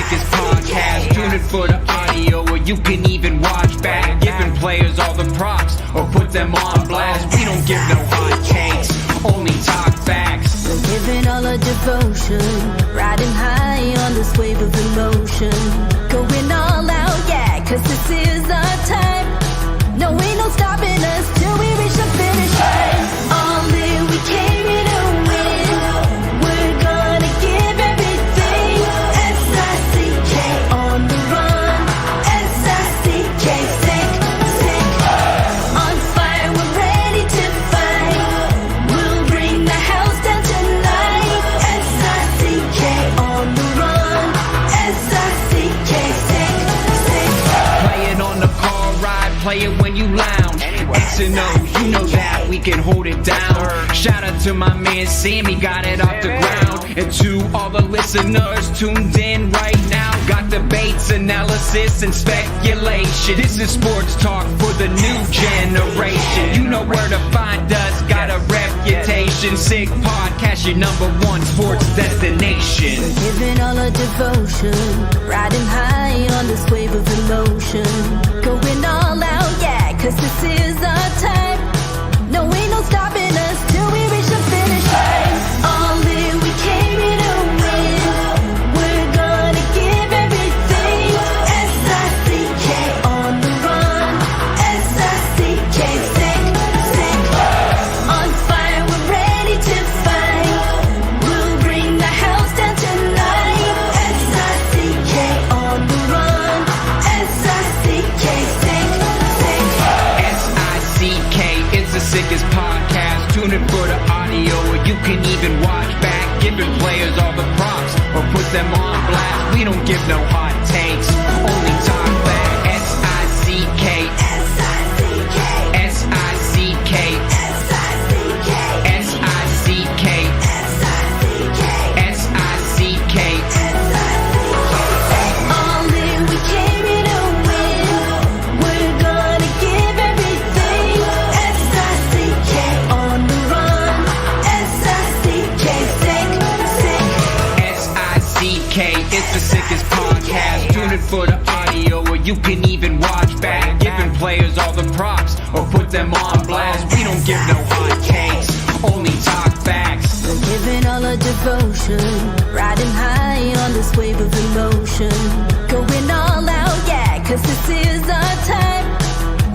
sickest podcast. Tune in for the audio, or you can even watch back. Giving players all the props, or put them on blast. We don't give no hot takes, only talk facts. We're giving all our devotion, riding high on this wave of emotion. Going all out, yeah, cause this is our time. No, ain't no stopping us till we reach the finish line. All in, we came here to win. We're gonna give everything. S-I-C-K on the run. S-I-C-K, sick. On fire, we're ready to fight. We'll bring the house down tonight. S-I-C-K on the run. S-I-C-K, sick. Play it on the car ride, play it when you lounge. X and O, you know that we can hold it down. Shout out to my man Sammy, got it off the ground. And to all the listeners tuned in right now, got debates, analysis, and speculation. This is sports talk for the new generation. You know where to find us, got a reputation. Sick podcast, your #1 sports destination. Giving all our devotion, riding high on this wave of emotion. Going all out, yeah, cause this is our time. No, ain't no stopping us till we reach the finish line. All in, we came here to win. We're gonna give everything. S-I-C-K on the run. S-I-C-K, sick. On fire, we're ready to fight. We'll bring the house down tonight. S-I-C-K on the run. S-I-C-K, sick. S-I-C-K is the sickest podcast. Tune in for the audio, or you can even watch back. Giving players all the props, or put them on blast. We don't give no hot takes, only talk back. S-I-C-K, S-I-C-K, S-I-C-K, S-I-C-K, S-I-C-K, S-I-C-K, S-I-C-K. All in, we came here to win. We're gonna give everything. S-I-C-K on the run. S-I-C-K, sick. S-I-C-K, it's the sickest podcast. Tune in for the audio, or you can even watch back. Giving players all the props, or put them on blast. We don't give no hot takes, only talk facts. We're giving all our devotion, riding high on this wave of emotion. Going all out, yeah, cause this is our time.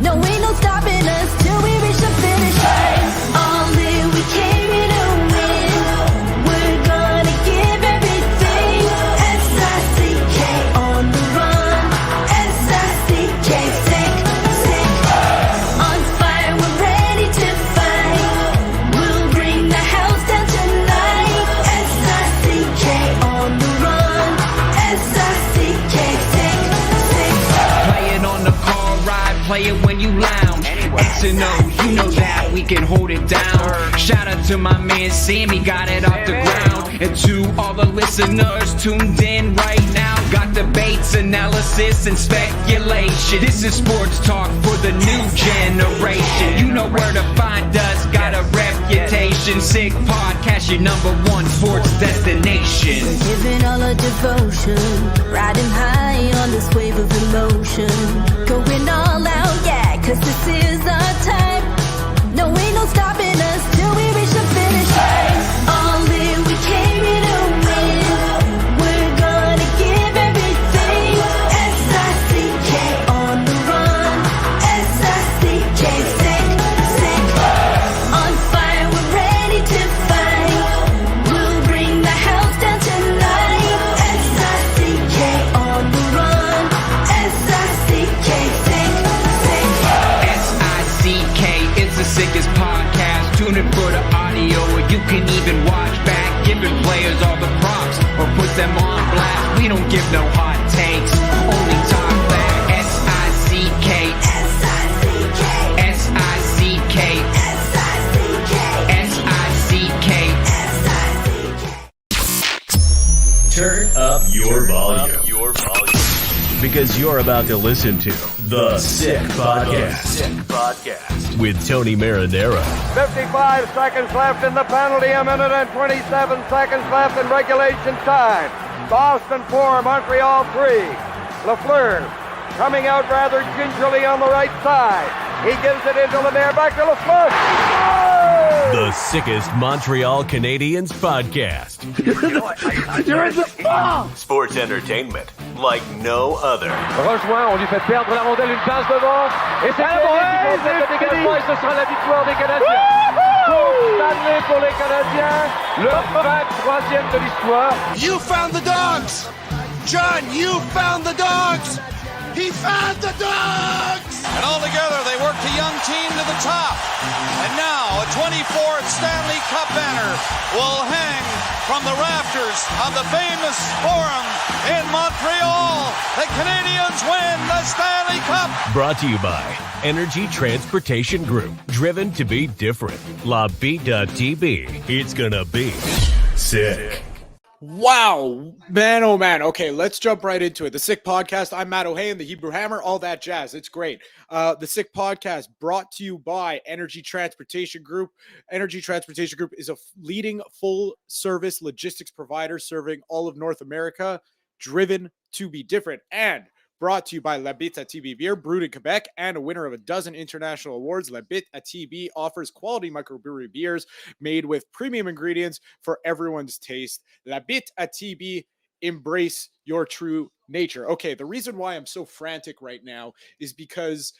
No, ain't no stopping us till we reach the finish line. All in, we came here to win. We're gonna give everything. S-I-C-K on the run. S-I-C-K, sick. On fire, we're ready to fight. We'll bring the house down tonight. S-I-C-K on the run. S-I-C-K, sick. Play it on the car ride, play it when you lounge. X and O, you know that we can hold it down. Shout out to my man Sammy, got it off the ground. And to all the listeners tuned in right now, got debates, analysis, and speculation. This is sports talk for the new generation. You know where to find us, got a reputation. Sick podcast, your #1 sports destination. Giving all our devotion, riding high on this wave of emotion. Going all out, yeah, cause this is our time. No, ain't no stopping us till we reach the finish line. All in, we came here to win. We're gonna give everything. S-I-C-K on the run. S-I-C-K, sick. On fire, we're ready to fight. We'll bring the house down tonight. S-I-C-K on the run. S-I-C-K, sick. S-I-C-K is the sickest podcast. Tune in for the audio, or you can even watch back. Giving players all the props, or put them on blast. We don't give no hot takes, only talk back. S-I-C-K, S-I-C-K, S-I-C-K, S-I-C-K, S-I-C-K. Turn up your volume. Because you're about to listen to The Sick Podcast. With Tony Marinaro. 55 seconds left in the penalty, a minute and 27 seconds left in regulation time. Boston 4, Montreal 3. Lafleur coming out rather gingerly on the right side. He gives it into Lemaire, back to Lafleur. Oh! The sickest Montreal Canadiens podcast. You're in the ball! Sports entertainment like no other. Rejoint, on lui fait perdre la rondelle, une passe devant. Et c'est le dégagement et ce sera la victoire des Canadiens. Coupe Stanley pour les Canadiens, le 23e de l'histoire. You found the dogs! John, you found the dogs! He found the dogs! And all together, they worked a young team to the top. And now, a 24th Stanley Cup banner will hang from the rafters of the famous Forum in Montreal. The Canadiens win the Stanley Cup! Brought to you by Energy Transportation Group. Driven to be different. La Beat.tv. It's gonna be sick. Wow, man, oh man. Okay, let's jump right into it. The Sick Podcast. I'm Matt Ohayon, the Hebrew Hammer, all that jazz. It's great. The Sick Podcast brought to you by Energy Transportation Group. Energy Transportation Group is a leading full-service logistics provider serving all of North America, driven to be different. And brought to you by La Bitte à TB Beer, brewed in Quebec, and a winner of a dozen international awards. La Bitte à TB offers quality microbrewery beers made with premium ingredients for everyone's taste. La Bitte à TB, embrace your true nature. Okay, the reason why I'm so frantic right now is because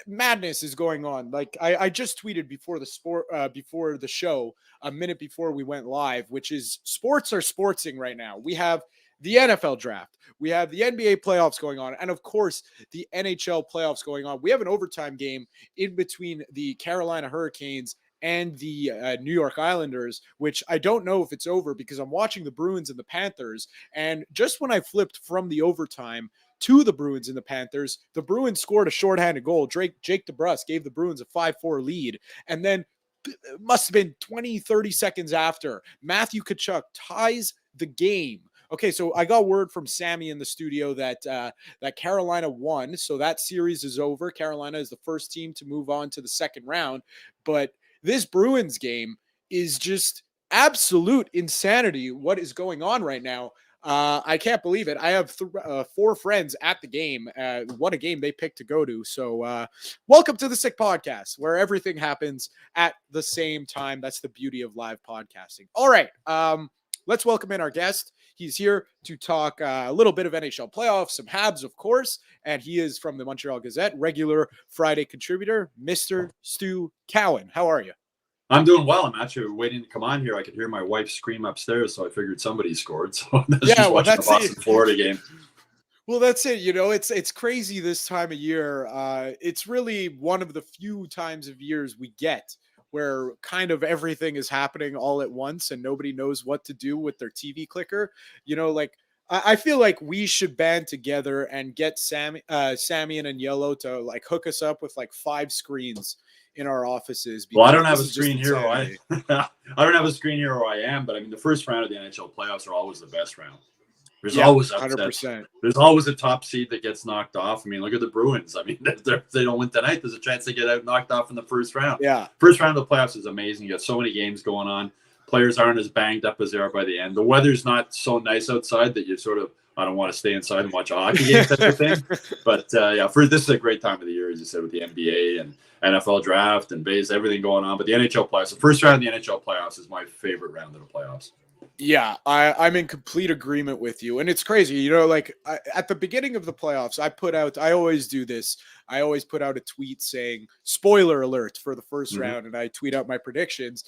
madness is going on. Like I just tweeted before the show, a minute before we went live, which is sports are sportsing right now. We have the NFL draft, we have the NBA playoffs going on, and of course the NHL playoffs going on. We have an overtime game in between the Carolina Hurricanes and the New York Islanders, which I don't know if it's over because I'm watching the Bruins and the Panthers. And just when I flipped from the overtime to the Bruins and the Panthers, the Bruins scored a shorthanded goal. Jake DeBrusk gave the Bruins a 5-4 lead. And then it must have been 20, 30 seconds after, Matthew Tkachuk ties the game. Okay, so I got word from Sammy in the studio that Carolina won, so that series is over. Carolina is the first team to move on to the second round, but this Bruins game is just absolute insanity. What is going on right now? I can't believe it. I have 4 friends at the game. What a game they picked to go to. So welcome to the Sick Podcast, where everything happens at the same time. That's the beauty of live podcasting. All right, let's welcome in our guest. He's here to talk a little bit of NHL playoffs, some Habs, of course, and he is from the Montreal Gazette, regular Friday contributor, Mr. Stu Cowan. How are you? I'm doing well. I'm actually waiting to come on here. I could hear my wife scream upstairs, so I figured somebody scored. So just watching the Boston, Florida game. Well, that's it. You know, it's crazy this time of year. It's really one of the few times of years we get where kind of everything is happening all at once and nobody knows what to do with their TV clicker. You know, like I feel like we should band together and get Sammy and Yellow to like hook us up with like 5 screens in our offices. Well, I don't have a screen here. I don't have a screen here where I am, but I mean, the first round of the NHL playoffs are always the best round. There's always upsets. 100%. There's always a top seed that gets knocked off. I mean, look at the Bruins. I mean, if they don't win tonight, there's a chance they get out knocked off in the first round. Yeah. First round of the playoffs is amazing. You got so many games going on. Players aren't as banged up as they are by the end. The weather's not so nice outside that you sort of, I don't want to stay inside and watch a hockey game type of thing. But this is a great time of the year, as you said, with the NBA and NFL draft and base, everything going on. But the NHL playoffs, the first round of the NHL playoffs is my favorite round of the playoffs. Yeah, I'm in complete agreement with you. And it's crazy. You know, like at the beginning of the playoffs, I always do this. I always put out a tweet saying, spoiler alert for the first round. And I tweet out my predictions.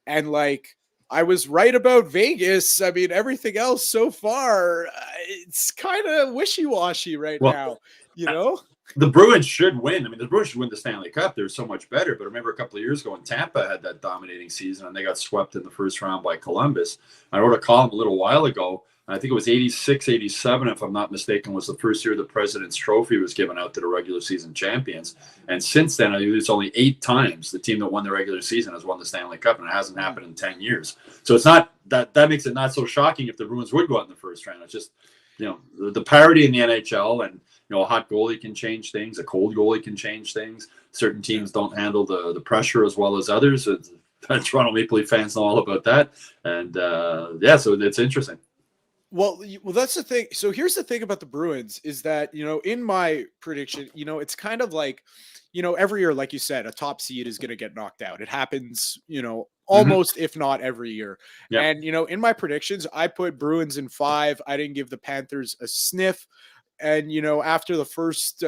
And like, I was right about Vegas. I mean, everything else so far, it's kind of wishy-washy now, you know? The Bruins should win. I mean, the Bruins should win the Stanley Cup. They're so much better. But remember a couple of years ago when Tampa had that dominating season and they got swept in the first round by Columbus. I wrote a column a little while ago. I think it was 86, 87, if I'm not mistaken, was the first year the President's Trophy was given out to the regular season champions. And since then, I think it's only 8 times the team that won the regular season has won the Stanley Cup, and it hasn't happened in 10 years. So it's not that makes it not so shocking if the Bruins would go out in the first round. It's just, you know, the parity in the NHL, and you know, a hot goalie can change things, a cold goalie can change things. Certain teams don't handle the pressure as well as others. Toronto Maple Leaf fans know all about that. And so it's interesting. Well, that's the thing. So here's the thing about the Bruins is that, in my prediction, it's kind of like, every year, like you said, a top seed is going to get knocked out. It happens, almost, if not every year. Yeah. And, in my predictions, I put Bruins in 5. I didn't give the Panthers a sniff. And, after the first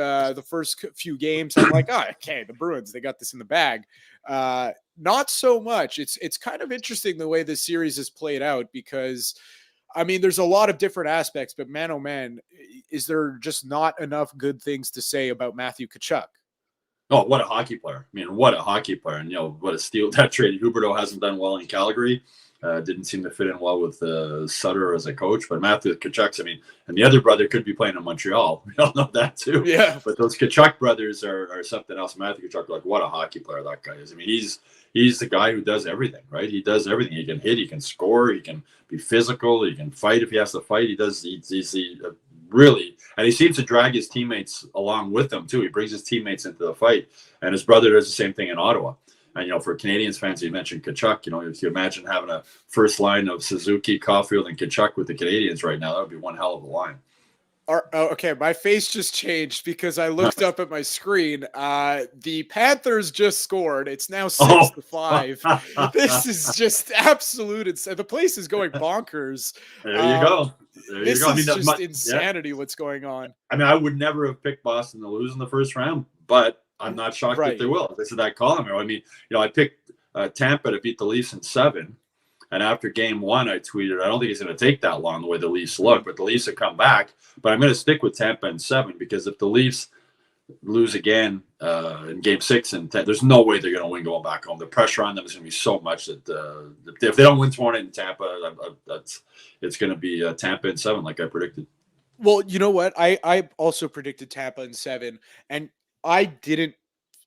few games, I'm like, oh, okay, the Bruins, they got this in the bag. Not so much. It's kind of interesting the way this series is played out because, I mean, there's a lot of different aspects, but man, oh man, is there just not enough good things to say about Matthew Tkachuk? Oh, what a hockey player. I mean, what a hockey player. And, what a steal that trade. Huberdeau hasn't done well in Calgary. Didn't seem to fit in well with Sutter as a coach. But Matthew Tkachuk, I mean, and the other brother could be playing in Montreal. We all know that too. Yeah. But those Tkachuk brothers are something else. Matthew Tkachuk, like, what a hockey player that guy is. I mean, he's the guy who does everything, right? He does everything. He can hit, he can score, he can be physical, he can fight if he has to fight. He's really, and he seems to drag his teammates along with him too. He brings his teammates into the fight, and his brother does the same thing in Ottawa. And, for Canadiens fans, you mentioned Tkachuk, if you imagine having a first line of Suzuki, Caulfield, and Tkachuk with the Canadiens right now, that would be one hell of a line. Okay, my face just changed because I looked up at my screen. The Panthers just scored. It's now 6-5. This is just absolute. The place is going bonkers. There you go. This is just insanity. Yeah. What's going on? I mean, I would never have picked Boston to lose in the first round, but I'm not shocked that they will. This is that column. I mean, I picked Tampa to beat the Leafs in 7. And after game 1, I tweeted, I don't think it's going to take that long the way the Leafs look, but the Leafs have come back. But I'm going to stick with Tampa in 7 because if the Leafs lose again in game 6 and 10, there's no way they're going to win going back home. The pressure on them is going to be so much that if they don't win tomorrow night in Tampa, it's going to be Tampa in 7 like I predicted. Well, you know what? I also predicted Tampa in 7, and I didn't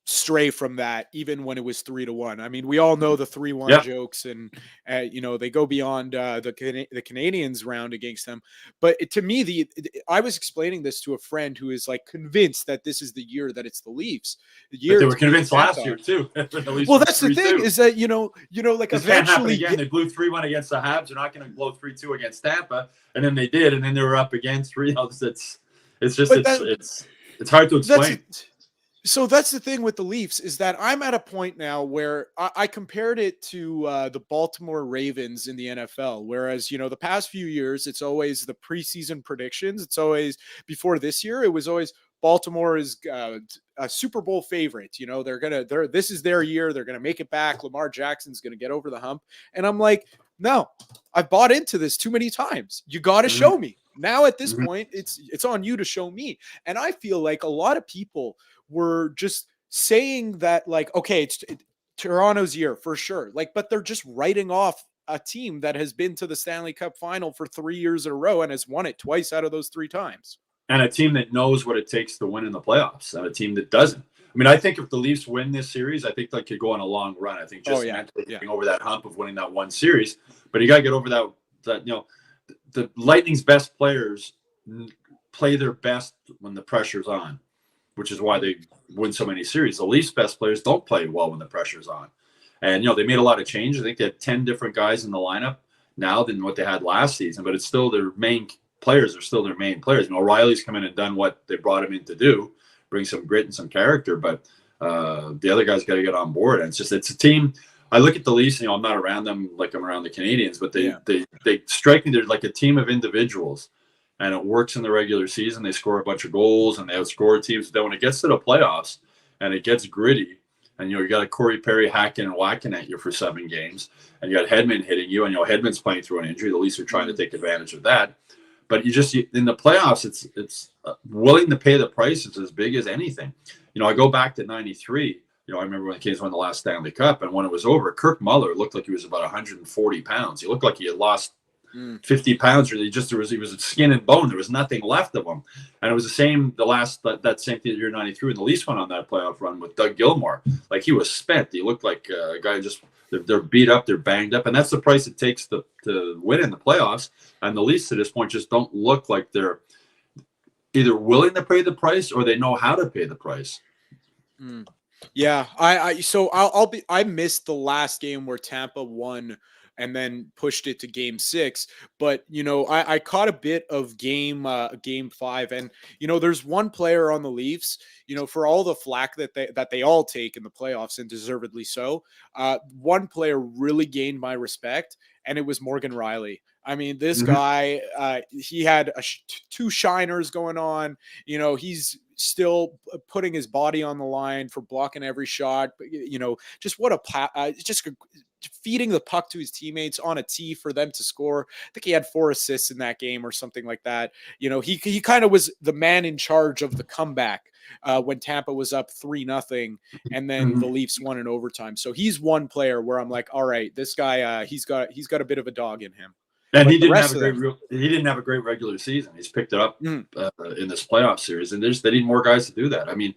stray from that even when it was 3-1. I mean, we all know the 3-1 jokes, and they go beyond the Canadiens round against them. But to me, I was explaining this to a friend who is like convinced that this is the year that it's the Leafs. The year they were convinced last year too. Well, that's the thing is that like this eventually again, they blew 3-1 against the Habs. They're not going to blow 3-2 against Tampa, and then they did, and then they were up against 3. It's hard to explain. So that's the thing with the Leafs is that I'm at a point now where I compared it to the Baltimore Ravens in the NFL, whereas, the past few years, it's always the preseason predictions. It's always before this year. It was always Baltimore is a Super Bowl favorite. This is their year. They're going to make it back. Lamar Jackson's going to get over the hump. And I'm like, no, I've bought into this too many times. You got to show me. Now at this point, it's on you to show me. And I feel like a lot of people were just saying that, like, okay, it's Toronto's year for sure. Like, but they're just writing off a team that has been to the Stanley Cup final for 3 years in a row and has won it twice out of those 3 times. And a team that knows what it takes to win in the playoffs, and a team that doesn't. I mean, I think if the Leafs win this series, I think they could go on a long run. I think just getting over that hump of winning that one series. But you got to get over that the Lightning's best players play their best when the pressure's on, which is why they win so many series. The Leafs' best players don't play well when the pressure's on. And, they made a lot of changes. I think they have 10 different guys in the lineup now than what they had last season, but it's still their main players are still their main players. O'Reilly's come in and done what they brought him in to do, bring some grit and some character, but the other guys got to get on board. And it's a team. I look at the Leafs, I'm not around them like I'm around the Canadiens, but they strike me. They're like a team of individuals. And it works in the regular season. They score a bunch of goals and they outscore teams. Then when it gets to the playoffs and it gets gritty, and you got a Corey Perry hacking and whacking at you for 7 games, and you got Hedman hitting you, and Hedman's playing through an injury. The Leafs are trying to take advantage of that. But in the playoffs, it's willing to pay the price. It's as big as anything. I go back to '93. I remember when the Canadiens won the last Stanley Cup, and when it was over, Kirk Muller looked like he was about 140 pounds. He looked like he had lost 50 pounds, or he was skin and bone. There was nothing left of him. And it was the same that same year 93 when the Leafs went on that playoff run with Doug Gilmour. Like, he was spent. He looked like a guy they're beat up, they're banged up, and that's the price it takes to win in the playoffs. And the Leafs at this point just don't look like they're either willing to pay the price or they know how to pay the price. Yeah, I missed the last game where Tampa won and then pushed it to game 6. But, I caught a bit of game 5, and, there's one player on the Leafs, for all the flack that they all take in the playoffs, and deservedly so, one player really gained my respect, and it was Morgan Riley. I mean, this guy, he had 2 shiners going on. He's still putting his body on the line for blocking every shot. Just what just feeding the puck to his teammates on a tee for them to score. I think he had 4 assists in that game or something like that. He kind of was the man in charge of the comeback when Tampa was up 3-0, and then the Leafs won in overtime. So he's one player where I'm like, all right, this guy, he's got a bit of a dog in him. And he didn't have a great regular season. He's picked it up in this playoff series, and they need more guys to do that. I mean,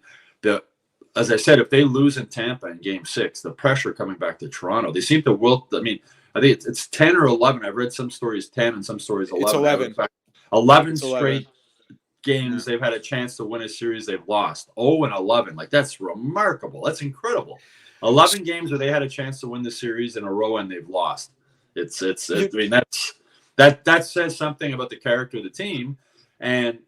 as I said, if they lose in Tampa in Game 6, the pressure coming back to Toronto, they seem to wilt. I mean, I think it's 10 or 11. I've read some stories 10 and some stories 11. It's 11. 11 straight games they've had a chance to win a series they've lost. 0-11. Like, that's remarkable. That's incredible. 11 games where they had a chance to win the series in a row and they've lost. I mean, that says something about the character of the team. And,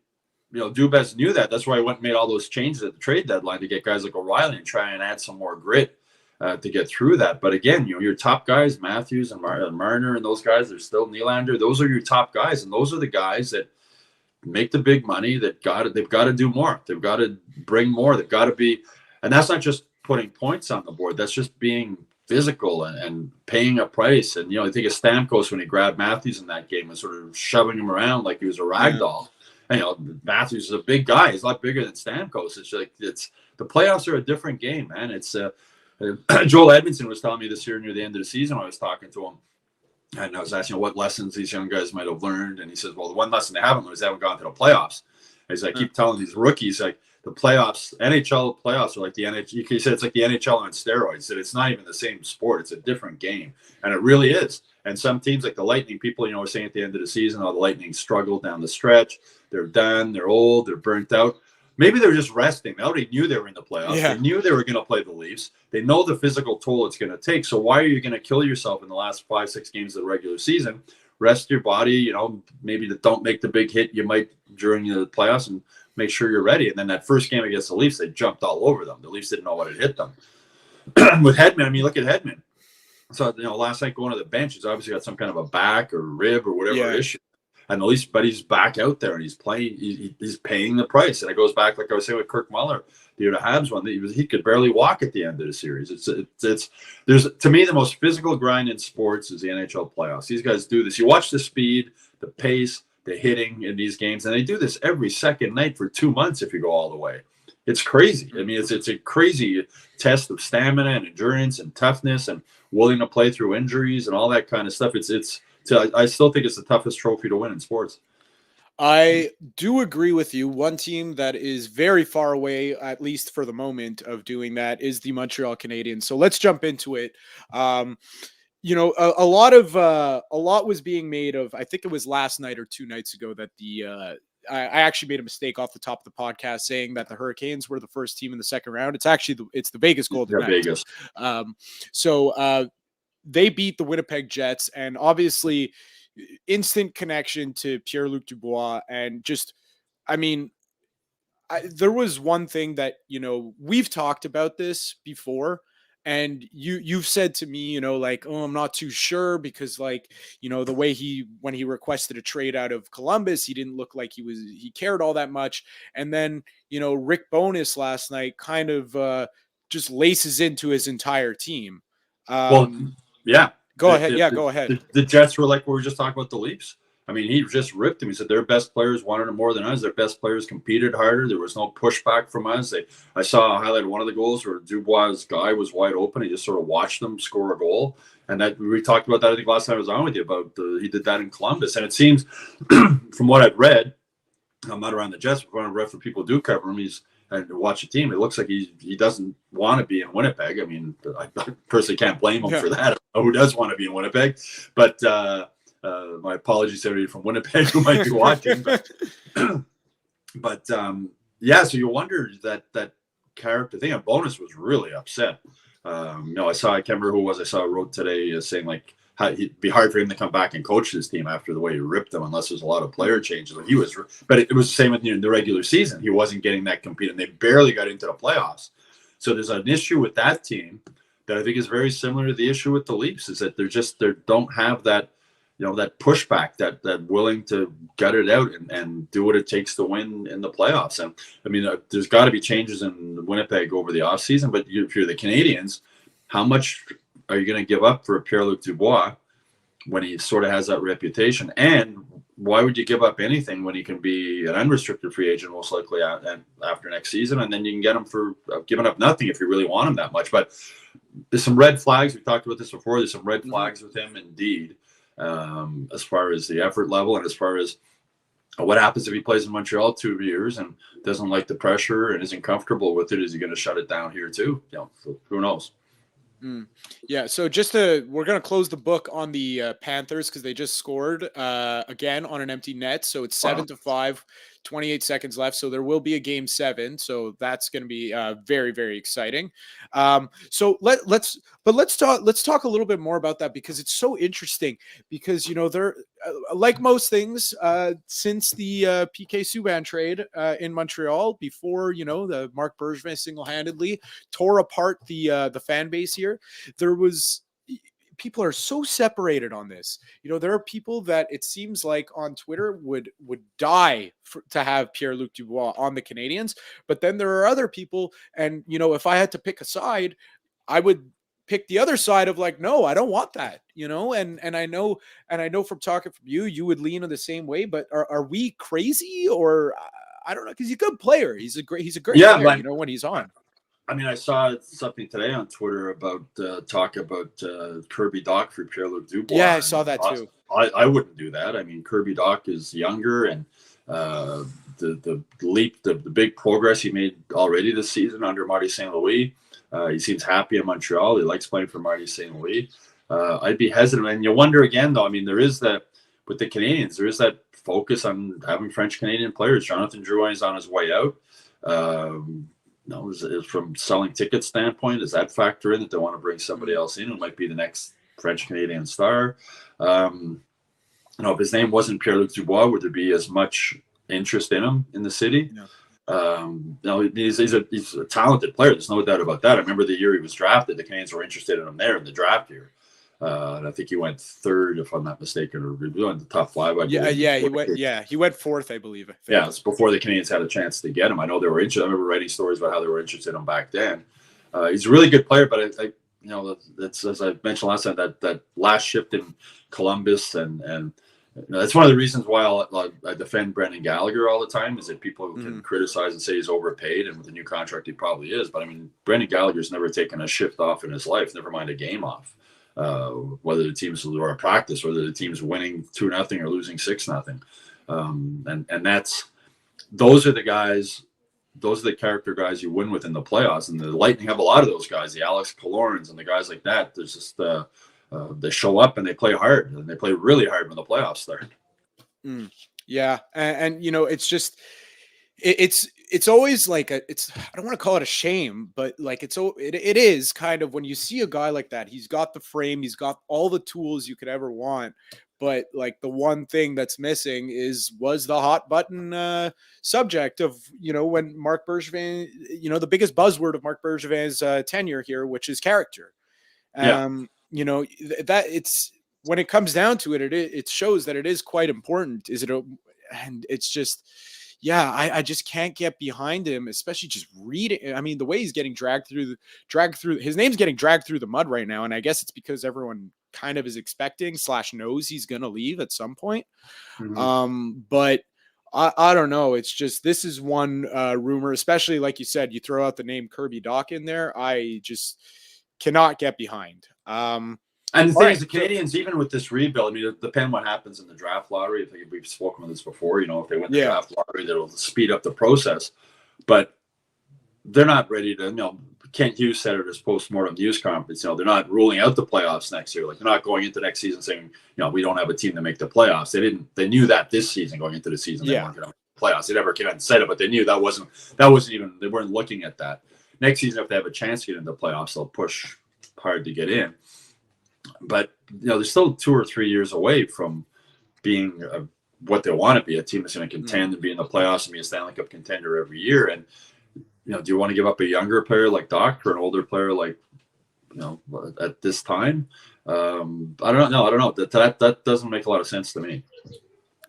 Dubois knew that. That's why he went and made all those changes at the trade deadline to get guys like O'Reilly and try and add some more grit to get through that. But again, your top guys, Matthews and Marner and those guys, there's still Nylander. Those are your top guys. And those are the guys that make the big money they've got to do more. They've got to bring more. They've got to be, and that's not just putting points on the board. That's just being physical and paying a price. And, I think of Stamkos when he grabbed Matthews in that game and sort of shoving him around like he was a rag doll. And, Matthews is a big guy. He's a lot bigger than Stamkos. It's like, the playoffs are a different game, man. It's Joel Edmondson was telling me this year near the end of the season when I was talking to him. And I was asking what lessons these young guys might have learned. And he says, well, the one lesson they haven't learned is they haven't gone to the playoffs. As I keep telling these rookies, like, the playoffs, NHL playoffs are like the NHL. He said it's like the NHL on steroids. That it's not even the same sport. It's a different game. And it really is. And some teams like the Lightning, people, were saying at the end of the season, the Lightning struggled down the stretch. They're done. They're old. They're burnt out. Maybe they're just resting. They already knew they were in the playoffs. Yeah. They knew they were going to play the Leafs. They know the physical toll it's going to take. So why are you going to kill yourself in the last 5-6 games of the regular season? Rest your body, maybe don't make the big hit you might during the playoffs and make sure you're ready. And then that first game against the Leafs, they jumped all over them. The Leafs didn't know what had hit them. With Hedman, I mean, look at Hedman. So, last night going to the bench, he's obviously got some kind of a back or rib or whatever issue. And the Leafs, but he's back out there and he's playing. He's paying the price. And it goes back, like I was saying with Kirk Muller, the Habs one. He could barely walk at the end of the series. There's to me the most physical grind in sports is the NHL playoffs. These guys do this. You watch the speed, the pace, the hitting in these games, and they do this every second night for 2 months if you go all the way. It's crazy. I mean, it's a crazy test of stamina and endurance and toughness and willing to play through injuries and all that kind of stuff. I still think it's the toughest trophy to win in sports. I do agree with you. One team that is very far away, at least for the moment, of doing that is the Montreal Canadiens. So let's jump into it. A lot was being made of, I think it was last night or 2 nights ago that I actually made a mistake off the top of the podcast saying that the Hurricanes were the first team in the second round. It's actually it's the Vegas Golden Knights. Vegas. They beat the Winnipeg Jets, and obviously instant connection to Pierre-Luc Dubois. And just, I mean, there was one thing that, we've talked about this before, and you've said to me, like, oh, I'm not too sure because, like, the way when he requested a trade out of Columbus, he didn't look like he cared all that much. And then, Rick Bowness last night kind of just laces into his entire team. Yeah. Go ahead. Go ahead. The Jets were like we were just talking about the Leafs. I mean, he just ripped him. He said their best players wanted it more than us. Their best players competed harder. There was no pushback from us. I saw a highlight of one of the goals where Dubois' guy was wide open. He just sort of watched them score a goal. And that we talked about that, I think, last time I was on with you about he did that in Columbus. And it seems, from what I've read, I'm not around the Jets, but when I've read from people who do cover him, and watch a team, it looks like he doesn't want to be in Winnipeg. I mean, I personally can't blame him for that. I don't know who does want to be in Winnipeg, but my apologies to everybody from Winnipeg who might be watching. But so you wonder that character thing. And Bonus was really upset. I can't remember who it was. I saw wrote today saying like it'd be hard for him to come back and coach this team after the way he ripped them, unless there's a lot of player changes. But it was the same with the regular season. He wasn't getting that compete, and they barely got into the playoffs. So there's an issue with that team that I think is very similar to the issue with the Leafs, is that they don't have that, that pushback, that willing to gut it out and do what it takes to win in the playoffs. And I mean, there's got to be changes in Winnipeg over the offseason, but if you're the Canadiens, how much are you going to give up for Pierre-Luc Dubois when he sort of has that reputation? And why would you give up anything when he can be an unrestricted free agent most likely after next season? And then you can get him for giving up nothing if you really want him that much. But there's some red flags. We talked about this before. There's some red flags with him indeed, as far as the effort level and as far as what happens if he plays in Montreal 2 years and doesn't like the pressure and isn't comfortable with it. Is he going to shut it down here too? So who knows? Yeah, so we're going to close the book on the Panthers because they just scored again on an empty net. So it's 7-5, 28 seconds left. So there will be a game 7. So that's going to be very, very exciting. So let's talk a little bit more about that, because it's so interesting, because, they're like most things since the PK Subban trade in Montreal, before, the Marc Bergevin single-handedly tore apart the fan base here. People are so separated on this. There are people that it seems like on Twitter would die to have Pierre-Luc Dubois on the Canadiens. But then there are other people, and, if I had to pick a side, I would pick the other side of like, no, I don't want that, and I know from talking from you would lean in the same way, but are we crazy, or I don't know, because he's a good player. He's a great player, when he's on. I mean, I saw something today on Twitter about talk about Kirby Dach for Pierre-Luc Dubois. Yeah, I saw that too. I wouldn't do that. I mean, Kirby Dach is younger, and the big progress he made already this season under Marty St. Louis. He seems happy in Montreal. He likes playing for Marty St. Louis. I'd be hesitant, and you wonder again, though. I mean, there is that with the Canadiens. There is that focus on having French Canadian players. Jonathan Drouin is on his way out. From selling ticket standpoint, does that factor in that they want to bring somebody else in who might be the next French Canadian star? If his name wasn't Pierre-Luc Dubois, would there be as much interest in him in the city? No. He's a talented player. There's no doubt about that. I remember the year he was drafted, the Canadiens were interested in him there in the draft year. And I think he went 3rd, if I'm not mistaken, or in the top 5. He went 4th, I believe. Yeah, it's before the Canadiens had a chance to get him. I know they were interested. I remember writing stories about how they were interested in him back then. He's a really good player, but that's, as I mentioned last time, that last shift in Columbus, and that's one of the reasons why I defend Brendan Gallagher all the time, is that people can criticize and say he's overpaid, and with the new contract he probably is. But I mean, Brendan Gallagher's never taken a shift off in his life, never mind a game off. Whether the team's or a practice, whether the team's winning 2-0 or losing 6-0, and those are the guys, those are the character guys you win with in the playoffs. And the Lightning have a lot of those guys, the Alex Killorns and the guys like that. There's just they show up and they play hard, and they play really hard when the playoffs start. Yeah, and it's just it's always like I don't want to call it a shame, but like it is kind of, when you see a guy like that, he's got the frame, he's got all the tools you could ever want, but like the one thing that's missing was the hot button subject of, when Marc Bergevin, the biggest buzzword of Marc Bergevin's tenure here, which is character. That it's, when it comes down to it, it shows that it is quite important. And it's just, yeah, I just can't get behind him, especially just reading. I mean, the way he's getting dragged through, his name's getting dragged through the mud right now. And I guess it's because everyone kind of is expecting / knows he's going to leave at some point. But I don't know. It's just, this is one rumor, especially like you said, you throw out the name Kirby Dach in there. I just cannot get behind. And the thing is, the Canadiens, even with this rebuild, I mean, it depends what happens in the draft lottery. I think we've spoken about this before. If they win the draft lottery, that'll speed up the process. But they're not ready to, Kent Hughes said at his post-mortem news conference, they're not ruling out the playoffs next year. Like, they're not going into next season saying, we don't have a team to make the playoffs. They knew that this season, going into the season, they weren't going to make the playoffs. They never came out and said it, but they knew that wasn't even, they weren't looking at that. Next season, if they have a chance to get into the playoffs, they'll push hard to get in. But they're still 2 or 3 years away from being what they want to be, a team that's going to contend and be in the playoffs and be a Stanley Cup contender every year. And do you want to give up a younger player like Doc or an older player like at this time? I don't know. That doesn't make a lot of sense to me.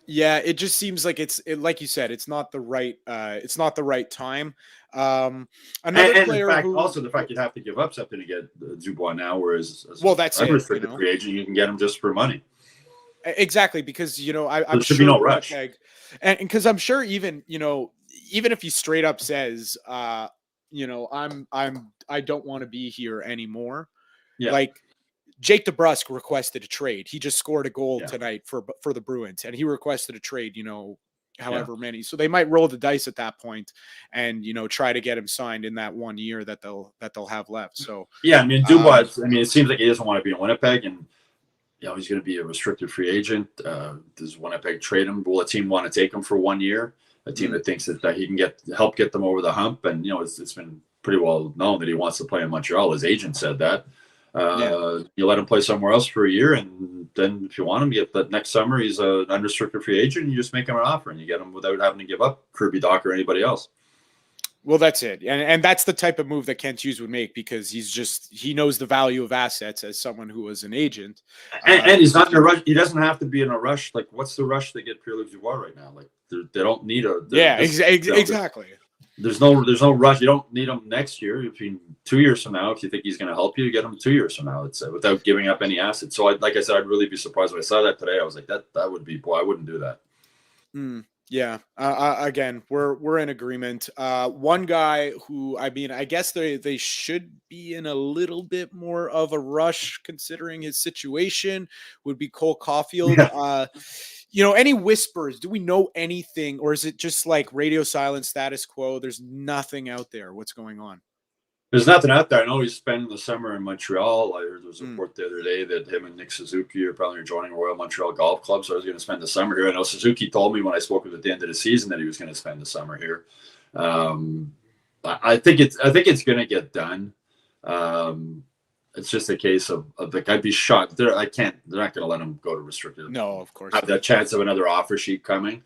Yeah, it just seems like like you said, it's not the right time. Another player, in fact, also the fact you'd have to give up something to get Dubois now, whereas that's unrestricted free agent, you can get him just for money. Exactly, because I'm there should sure be no rush, and because I'm sure even if he straight up says, I don't want to be here anymore. Yeah. Like Jake DeBrusk requested a trade. He just scored a goal tonight for the Bruins, and he requested a trade. However many, so they might roll the dice at that point, and try to get him signed in that 1 year that they'll have left. So Dubois. It seems like he doesn't want to be in Winnipeg, and he's going to be a restricted free agent. Does Winnipeg trade him? Will a team want to take him for 1 year? A team that thinks that he can help get them over the hump, and it's been pretty well known that he wants to play in Montreal. His agent said that. You let him play somewhere else for a year, and then if you want him, get that next summer he's an unrestricted free agent. You just make him an offer, and you get him without having to give up Kirby Dach or anybody else. Well, that's it, and that's the type of move that Kent Hughes would make, because he knows the value of assets as someone who was an agent, and he's not in a rush. He doesn't have to be in a rush. Like, what's the rush to get Pierre Dubois right now? Like, they don't need a exactly. There's no rush. You don't need him next year. Between 2 years from now, if you think he's going to help you, get him 2 years from now. It's without giving up any assets. So, like I said, I'd really be surprised when I saw that today. I was like, that would be, boy, I wouldn't do that. Yeah. Again, we're in agreement. One guy who, I guess they should be in a little bit more of a rush considering his situation, would be Cole Caulfield. Any whispers? Do we know anything, or is it just like radio silence, status quo? There's nothing out there. What's going on? There's nothing out there. I know he's spending the summer in Montreal. I heard there was a report the other day that him and Nick Suzuki are probably joining Royal Montreal Golf Club. So I was going to spend the summer here. I know Suzuki told me when I spoke with him at the end of the season that he was going to spend the summer here. I think it's going to get done. It's just a case of like, I'd be shocked. They're not going to let him go to restricted. No, of course. Have that chance of another offer sheet coming.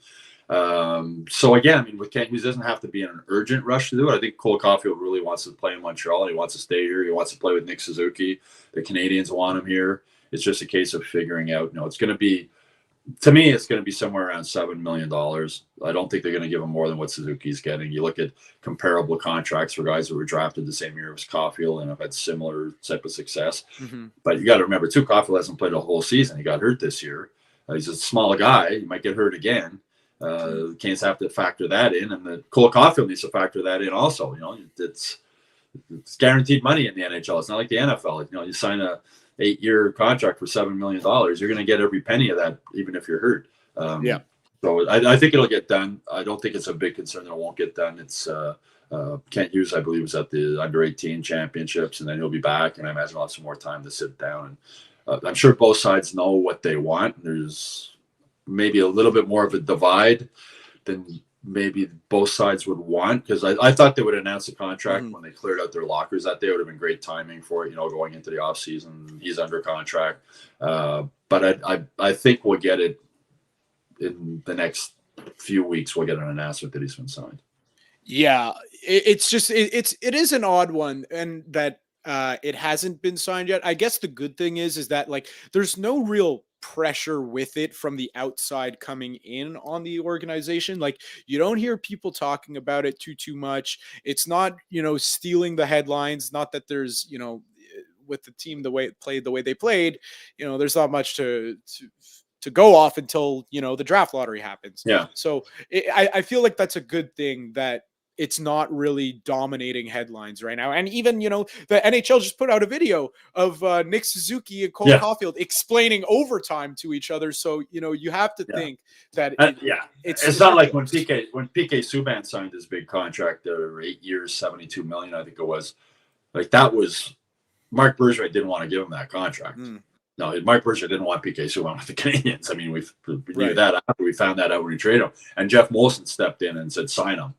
So again, with Kent Hughes, doesn't have to be in an urgent rush to do it. I think Cole Caulfield really wants to play in Montreal. He wants to stay here. He wants to play with Nick Suzuki. The Canadiens want him here. It's just a case of figuring out. It's going to be, to me, it's going to be somewhere around $7 million. I don't think they're going to give him more than what Suzuki's getting. You look at comparable contracts for guys that were drafted the same year as Caulfield and have had similar type of success. But you got to remember too, Caulfield hasn't played a whole season. He got hurt this year. He's a small guy. He might get hurt again. Canes have to factor that in, and the Cole Caulfield needs to factor that in also. It's guaranteed money in the NHL. It's not like the NFL. You sign a 8-year contract for $7 million. You're going to get every penny of that, even if you're hurt. So I think it'll get done. I don't think it's a big concern that it won't get done. It's Kent Hughes, I believe, was at the under-18 championships, and then he'll be back, and I imagine he'll have some more time to sit down. And I'm sure both sides know what they want. There's maybe a little bit more of a divide than maybe both sides would want, because I thought they would announce the contract when they cleared out their lockers. That day would have been great timing for it, going into the off season. He's under contract, but I think we'll get it in the next few weeks. We'll get an announcement that he's been signed. Yeah, it's just it is an odd one, and that it hasn't been signed yet. I guess the good thing is that like there's no real pressure with it from the outside coming in on the organization. Like, you don't hear people talking about it too much. It's not, stealing the headlines. Not that there's, with the team, the way they played, there's not much to go off until, the draft lottery happens. Yeah. So I feel like that's a good thing, that it's not really dominating headlines right now. And even, the NHL just put out a video of Nick Suzuki and Cole Caulfield explaining overtime to each other. So, you have to think that it's not like when PK Subban signed his big contract, 8 years, $72 million, I think it was. Like, that was Marc Bergevin didn't want to give him that contract. No, Marc Bergevin didn't want PK Subban with the Canadiens. I mean, we knew that after we found that out when we traded him. And Jeff Molson stepped in and said, sign him.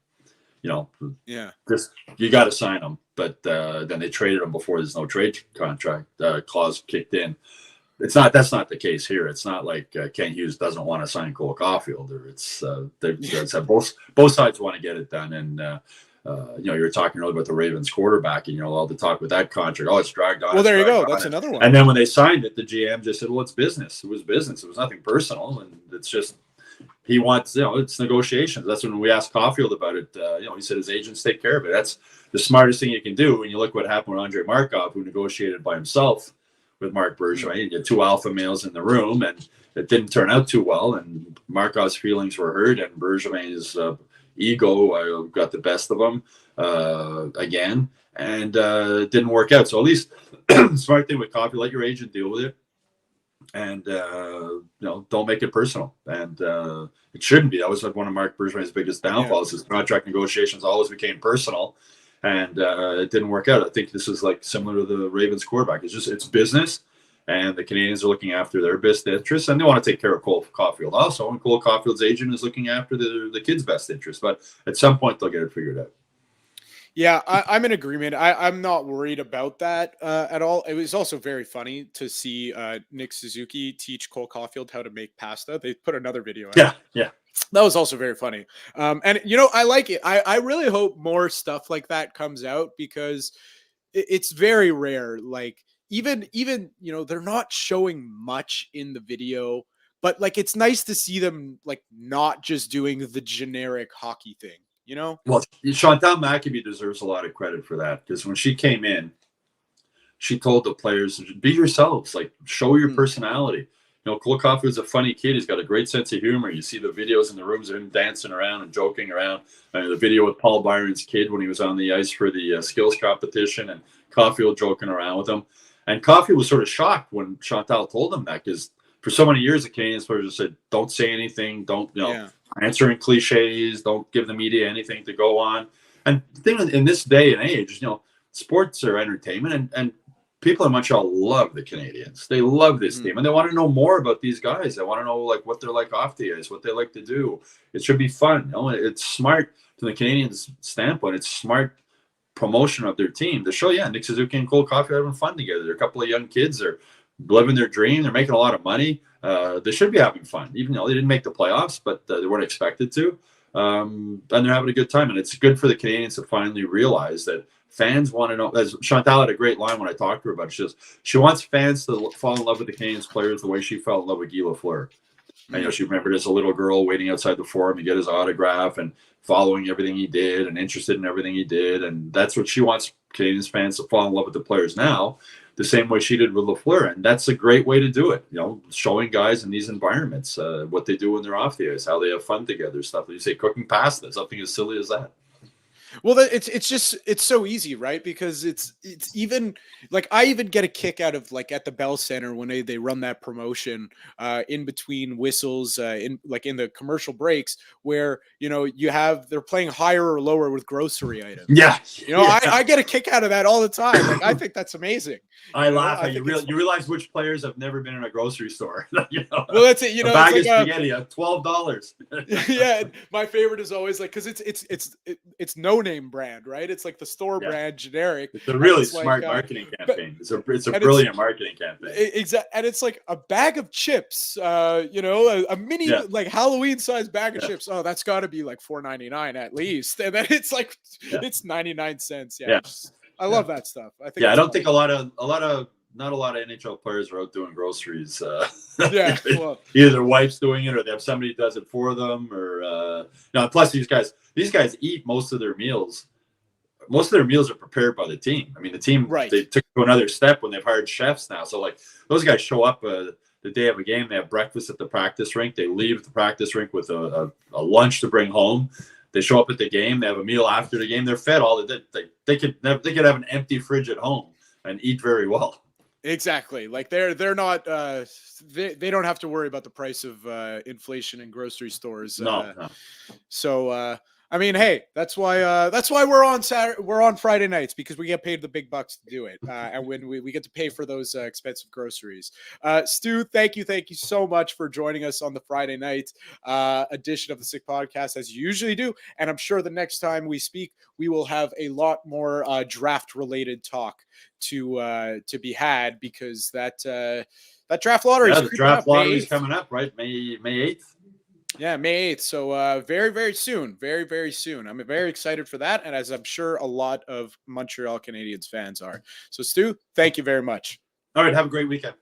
Just you got to sign him. But then they traded him before there's no trade contract clause kicked in. that's not the case here. It's not like Kent Hughes doesn't want to sign Cole Caulfield, or it's both sides want to get it done. And you were talking earlier about the Ravens quarterback, and all the talk with that contract. Oh, it's dragged on. Well, there you go. That's another one. And then when they signed it, the GM just said, "Well, it's business. It was business. It was nothing personal, and it's just he wants. It's negotiations." That's when we asked Caulfield about it. He said his agents take care of it. That's the smartest thing you can do. When you look what happened with Andre Markov, who negotiated by himself with Marc Bergevin. You get two alpha males in the room, and it didn't turn out too well. And Markov's feelings were hurt, and Bergevin's ego got the best of him again, and it didn't work out. So at least smart thing with Coffey, let your agent deal with it, and don't make it personal. And it shouldn't be. That was like one of Marc Bergevin's biggest downfalls. His contract negotiations always became personal. And it didn't work out. I think this is like similar to the Ravens quarterback. It's business, and the Canadiens are looking after their best interests, and they want to take care of Cole Caulfield also. And Cole Caulfield's agent is looking after the kid's best interest. But at some point, they'll get it figured out. Yeah, I'm in agreement. I'm not worried about that at all. It was also very funny to see Nick Suzuki teach Cole Caulfield how to make pasta. They put another video out. Yeah. That was also very funny. And I like it. I really hope more stuff like that comes out, because it's very rare. Like even they're not showing much in the video, but like it's nice to see them like not just doing the generic hockey thing. Well, Chantal Machabée deserves a lot of credit for that, because when she came in, she told the players, be yourselves, like show your personality. Cole Caulfield's a funny kid. He's got a great sense of humor. You see the videos in the rooms of him dancing around and joking around. The video with Paul Byron's kid when he was on the ice for the skills competition, and Caulfield joking around with him. And Caulfield was sort of shocked when Chantal told him that, because for so many years the Canadian players said, don't say anything, don't answering cliches, don't give the media anything to go on. And the thing in this day and age, sports are entertainment, and people in Montreal love the Canadiens. They love this team, and they want to know more about these guys. They want to know like what they're like off the ice, what they like to do. It should be fun. It's smart from the Canadiens' standpoint. It's smart promotion of their team to show, Nick Suzuki and Cole Caulfield are having fun together. They're a couple of young kids. They're living their dream. They're making a lot of money. They should be having fun, even though they didn't make the playoffs, but they weren't expected to. And they're having a good time. And it's good for the Canadiens to finally realize that fans want to know. As Chantal had a great line when I talked to her about it. She wants fans to fall in love with the Canadiens players the way she fell in love with Guy Lafleur. And she remembered as a little girl waiting outside the Forum to get his autograph and following everything he did and interested in everything he did. And that's what she wants Canadiens fans to fall in love with the players now, the same way she did with Lafleur. And that's a great way to do it. Showing guys in these environments what they do when they're off the ice, how they have fun together, stuff. You say cooking pasta, something as silly as that. Well, it's so easy, right? Because it's even like I even get a kick out of like at the Bell Center when they run that promotion in between whistles in the commercial breaks where they're playing higher or lower with grocery items. Yeah, I get a kick out of that all the time. Like I think that's amazing. I laugh at you realize which players have never been in a grocery store. Well, that's it. A bag of spaghetti at $12. Yeah, my favorite is always like because it's no name brand, right? It's like the store brand generic. It's a really smart marketing campaign. It's a brilliant marketing campaign. Exactly, and it's like a bag of chips. A mini like Halloween sized bag of chips. Oh, that's got to be like $4.99 at least, and then it's like it's 99 cents. Yeah. I love that stuff. I think. Yeah, I don't think not a lot of NHL players are out doing groceries. Well, either their wife's doing it, or they have somebody who does it for them, or plus these guys eat most of their meals. Most of their meals are prepared by the team. I mean, the team they took to another step when they've hired chefs now. So like those guys show up the day of a game. They have breakfast at the practice rink. They leave the practice rink with a lunch to bring home. They show up at the game. They have a meal after the game. They're fed all the they could have an empty fridge at home and eat very well. Exactly. Like they're not they don't have to worry about the price of inflation in grocery stores. No. So I mean, hey, that's why we're on Saturday, we're on Friday nights, because we get paid the big bucks to do it, and when we get to pay for those expensive groceries. Stu, thank you so much for joining us on the Friday night edition of the Sick Podcast, as you usually do. And I'm sure the next time we speak, we will have a lot more draft related talk to be had, because that draft lottery is the draft lottery is coming up, right? May 8th. Yeah, May 8th. So very, very soon. Very, very soon. I'm very excited for that. And as I'm sure a lot of Montreal Canadiens fans are. So, Stu, thank you very much. All right. Have a great weekend.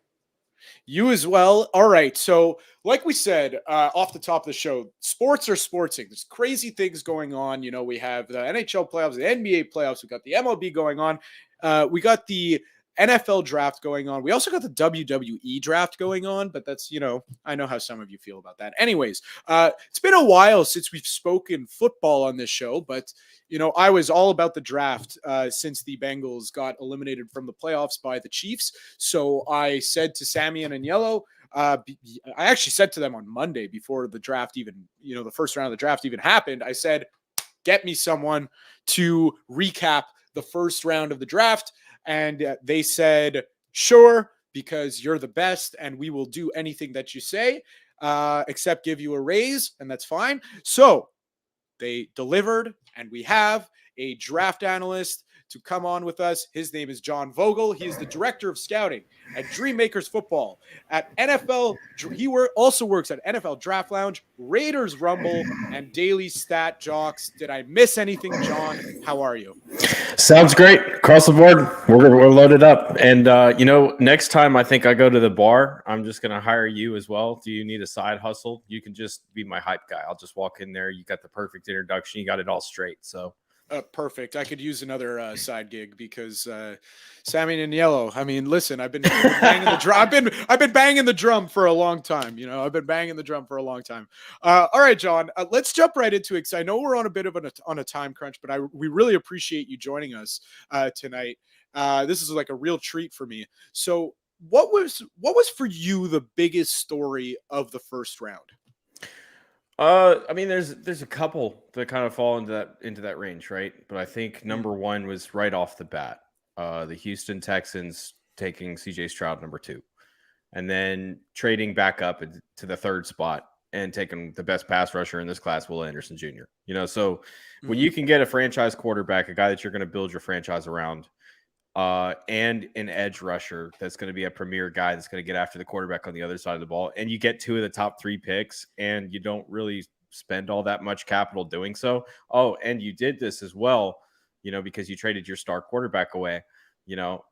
You as well. All right. So, like we said off the top of the show, sports are sportsing. There's crazy things going on. You know, we have the NHL playoffs, the NBA playoffs. We got the MLB going on. We got the NFL draft going on. We also got the WWE draft going on, but that's, you know, I know how some of you feel about that. Anyways, it's been a while since we've spoken football on this show, but, you know, I was all about the draft since the Bengals got eliminated from the playoffs by the Chiefs. So I said to Sammy and Aniello, I actually said to them on Monday before the draft even, you know, the first round of the draft even happened, I said, get me someone to recap the first round of the draft. And they said, sure, because you're the best and we will do anything that you say, except give you a raise, and that's fine. So they delivered, and we have a draft analyst to come on with us. His name is John Vogel. He is the director of scouting at Dreammakers Football at NFL. He also works at NFL Draft Lounge, Raiders Rumble, and Daily Stat Jocks. Did I miss anything, John? How are you? Sounds great. Across the board, we're loaded up. And, you know, next time I think I go to the bar, I'm just going to hire you as well. Do you need a side hustle? You can just be my hype guy. I'll just walk in there. You got the perfect introduction. You got it all straight. So. Perfect. I could use another side gig, because Sammy and Yellow. I mean, listen, I've been banging the drum. I've been banging the drum for a long time. You know, I've been banging the drum for a long time. All right, John. Let's jump right into it, because I know we're on a bit of on a time crunch, but we really appreciate you joining us tonight. This is like a real treat for me. So, what was for you the biggest story of the first round? I mean, there's a couple that kind of fall into that range, right? But I think number one was right off the bat, the Houston Texans taking CJ Stroud number 2, and then trading back up to the 3rd spot and taking the best pass rusher in this class, Will Anderson Jr. You know, so when you can get a franchise quarterback, a guy that you're going to build your franchise around, and an edge rusher that's going to be a premier guy that's going to get after the quarterback on the other side of the ball, and you get 2 of the top 3 picks, and you don't really spend all that much capital doing so. Oh, and you did this as well, you know, because you traded your star quarterback away. You know,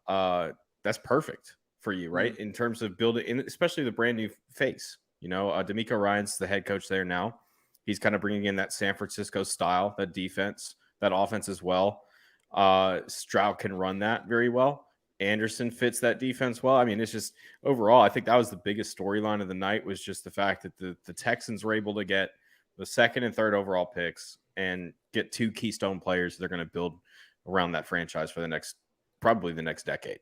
that's perfect for you, right? In terms of building, especially the brand new face. You know, D'Amico Ryan's the head coach there now. He's kind of bringing in that San Francisco style, that defense, that offense as well. Stroud can run that very well. Anderson fits that defense well. I mean, it's just overall, I think that was the biggest storyline of the night, was just the fact that the Texans were able to get the 2nd and 3rd overall picks and get 2 keystone players they're going to build around that franchise for probably the next decade.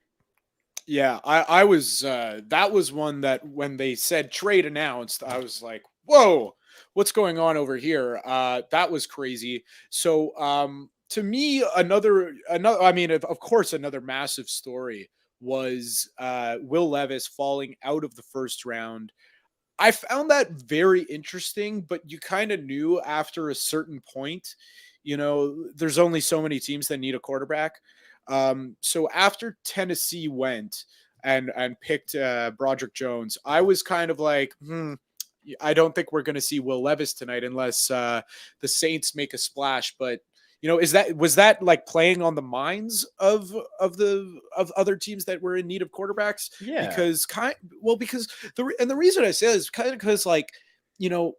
Yeah, I was that was one that when they said trade announced, I was like, whoa, what's going on over here? That was crazy. So to me, another, I mean, of course, another massive story was Will Levis falling out of the first round. I found that very interesting, but you kind of knew after a certain point, you know, there's only so many teams that need a quarterback. So after Tennessee went and picked Broderick Jones, I was kind of like, I don't think we're going to see Will Levis tonight unless the Saints make a splash. But you know, was that like playing on the minds of other teams that were in need of quarterbacks? Yeah. Because the reason I say this is kind of because, like, you know,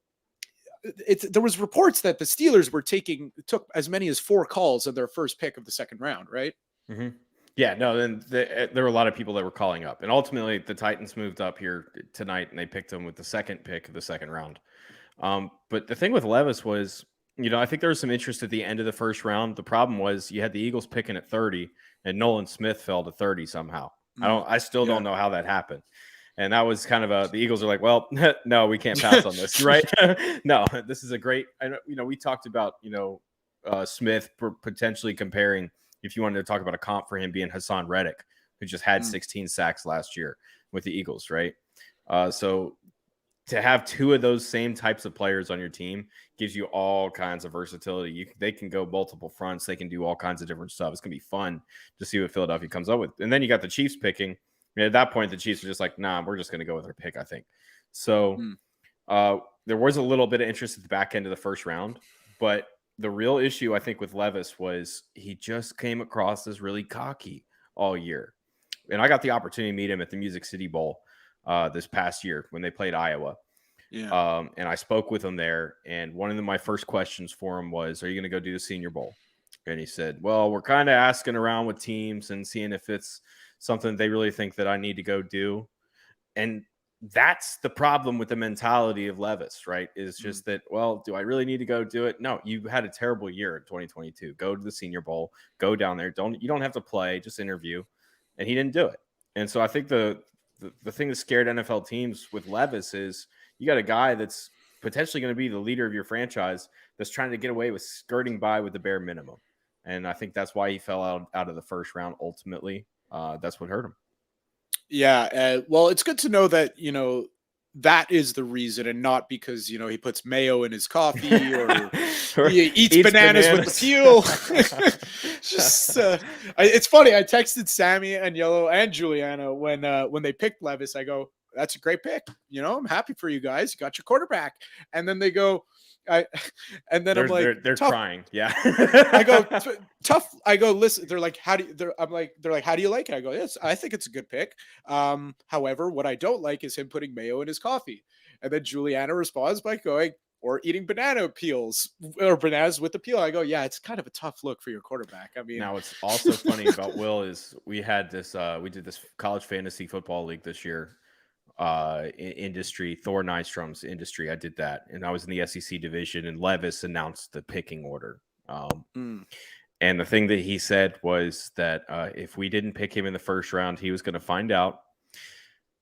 there was reports that the Steelers took as many as 4 calls of their first pick of the 2nd round, right? Mm-hmm. Yeah, no, then there were a lot of people that were calling up, and ultimately the Titans moved up here tonight and they picked him with the 2nd pick of the 2nd round. But the thing with Levis was, you know, I think there was some interest at the end of the first round. The problem was you had the Eagles picking at 30 and Nolan Smith fell to 30 somehow. I still don't know how that happened. And that was kind of the Eagles are like, well, no, we can't pass on this, right? No, this is a great. We talked about Smith potentially comparing, if you wanted to talk about a comp for him, being Hassan Reddick, who just had 16 sacks last year with the Eagles, right? So to have two of those same types of players on your team gives you all kinds of versatility. They can go multiple fronts. They can do all kinds of different stuff. It's going to be fun to see what Philadelphia comes up with. And then you got the Chiefs picking. At that point, the Chiefs are just like, nah, we're just going to go with our pick, I think. So there was a little bit of interest at the back end of the first round. But the real issue, I think, with Levis was he just came across as really cocky all year. And I got the opportunity to meet him at the Music City Bowl this past year when they played Iowa. Yeah. And I spoke with him there. And one of my first questions for him was, are you going to go do the Senior Bowl? And he said, well, we're kind of asking around with teams and seeing if it's something they really think that I need to go do. And that's the problem with the mentality of Levis, right? Is just that, well, do I really need to go do it? No, you had a terrible year in 2022. Go to the Senior Bowl, go down there. You don't have to play, just interview. And he didn't do it. And so I think the thing that scared NFL teams with Levis is you got a guy that's potentially going to be the leader of your franchise that's trying to get away with skirting by with the bare minimum. And I think that's why he fell out of the first round ultimately. That's what hurt him. Yeah. Well, it's good to know that, that is the reason and not because, he puts mayo in his coffee or he eats bananas with the peel. Just, it's funny. I texted Sammy and Yellow and Juliana when they picked Levis. I go, that's a great pick. I'm happy for you guys. You got your quarterback. And then they go, I'm like, they're crying. Yeah. I go, tough. I go, listen, they're like, how do you like it? I go, yes, I think it's a good pick. However, what I don't like is him putting mayo in his coffee. And then Juliana responds by going, or eating banana peels or bananas with the peel. I go, yeah, it's kind of a tough look for your quarterback. I mean, now what's also funny about Will is we did this college fantasy football league this year. Industry, Thor Nystrom's industry. I did that, and I was in the SEC division, and Levis announced the picking order. And the thing that he said was that if we didn't pick him in the first round, he was going to find out,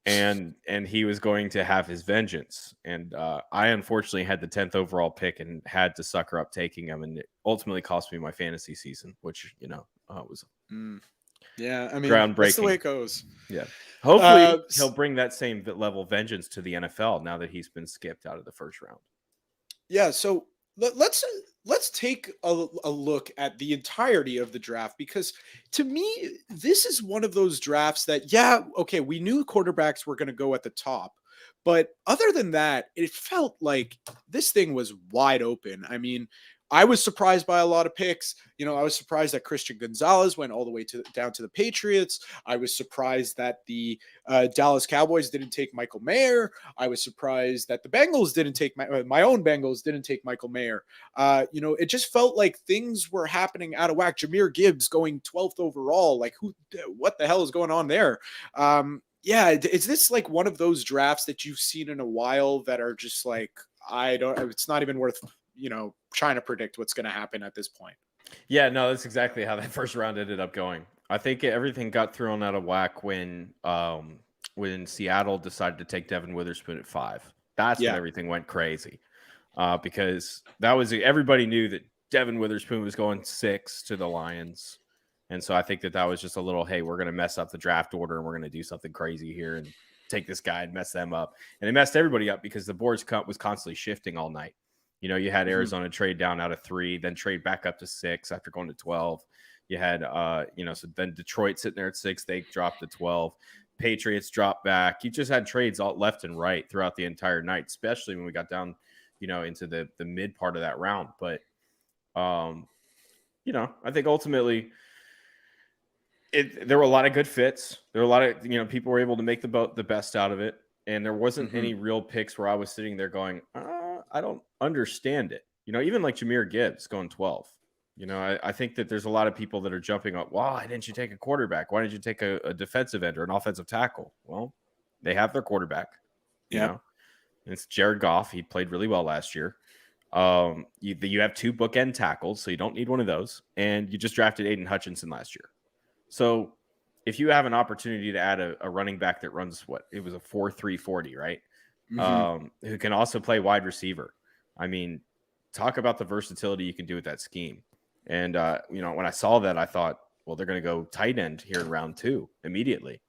and he was going to have his vengeance. And I unfortunately had the 10th overall pick and had to sucker up taking him, and it ultimately cost me my fantasy season, which was yeah, I mean, groundbreaking. That's the way it goes. Yeah. Hopefully he'll bring that same level of vengeance to the NFL now that he's been skipped out of the first round. Yeah. So let's take a look at the entirety of the draft, because to me, this is one of those drafts that, okay, we knew quarterbacks were going to go at the top, but other than that, it felt like this thing was wide open. I mean, I was surprised by a lot of picks. I was surprised that Christian Gonzalez went all the way down to the Patriots. I was surprised that the Dallas Cowboys didn't take Michael Mayer. I was surprised that the Bengals didn't take my own Bengals didn't take Michael Mayer. It just felt like things were happening out of whack. Jameer Gibbs going 12th overall. Like, what the hell is going on there? Is this like one of those drafts that you've seen in a while that are just like, it's not even worth trying to predict what's going to happen at this point? Yeah, no, that's exactly how that first round ended up going. I think everything got thrown out of whack when Seattle decided to take Devin Witherspoon at 5. That's when everything went crazy. Because everybody knew that Devin Witherspoon was going 6 to the Lions. And so I think that was just a little, hey, we're going to mess up the draft order and we're going to do something crazy here and take this guy and mess them up. And it messed everybody up because the board was constantly shifting all night. You had Arizona trade down out of 3, then trade back up to 6 after going to 12. You had, so then Detroit sitting there at 6, they dropped to 12. Patriots dropped back. You just had trades all left and right throughout the entire night, especially when we got down, into the mid part of that round. But, I think ultimately there were a lot of good fits. There were a lot of, people were able to make the best out of it. And there wasn't any real picks where I was sitting there going, I don't understand it. Even like Jameer Gibbs going 12. I think that there's a lot of people that are jumping up. Why didn't you take a quarterback? Why didn't you take a defensive end or an offensive tackle? Well, they have their quarterback. It's Jared Goff. He played really well last year. You have 2 bookend tackles, so you don't need one of those. And you just drafted Aiden Hutchinson last year. So if you have an opportunity to add a running back that runs it was a 4.3 40, right? Who can also play wide receiver. I mean, talk about the versatility you can do with that scheme. And, when I saw that, I thought, well, they're going to go tight end here in round 2 immediately.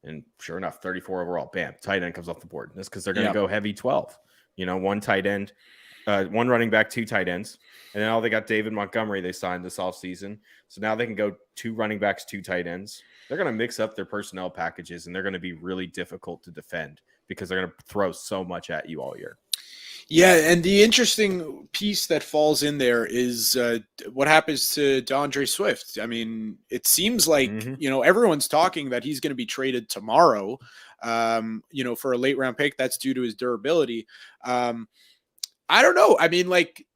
And sure enough, 34 overall, bam, tight end comes off the board. And that's because they're going to go heavy 12. One tight end, one running back, 2 tight ends. And now they got David Montgomery they signed this offseason. So now they can go 2 running backs, 2 tight ends. They're going to mix up their personnel packages, and they're going to be really difficult to defend because they're going to throw so much at you all year. Yeah, and the interesting piece that falls in there is what happens to DeAndre Swift. I mean, it seems like, everyone's talking that he's going to be traded tomorrow, for a late round pick. That's due to his durability. I don't know. I mean, like,